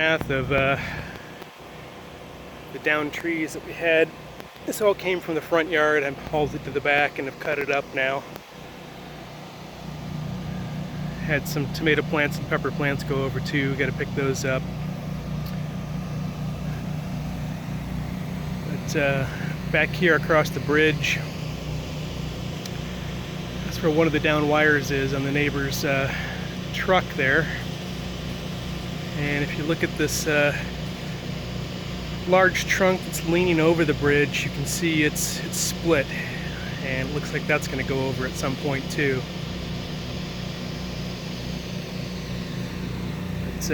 Path of the downed trees that we had. This all came from the front yard. I've hauled it to the back and have cut it up now. Had some tomato plants and pepper plants go over too. Got to pick those up. But back here across the bridge, that's where one of the down wires is on the neighbor's truck there. And if you look at this large trunk that's leaning over the bridge, you can see it's split, and it looks like that's going to go over at some point too. It's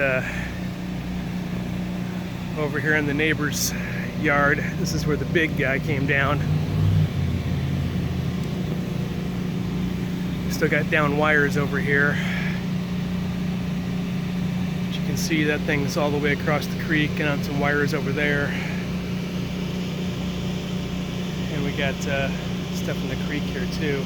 over here in the neighbor's yard. This is where the big guy came down. Still got down wires over here. But you can see that thing's all the way across the creek and on some wires over there. And we got stuff in the creek here too.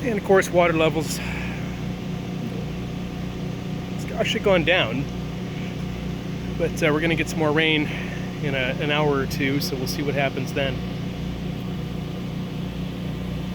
And of course, water levels it's actually gone down, but we're going to get some more rain in an hour or two, so we'll see what happens then.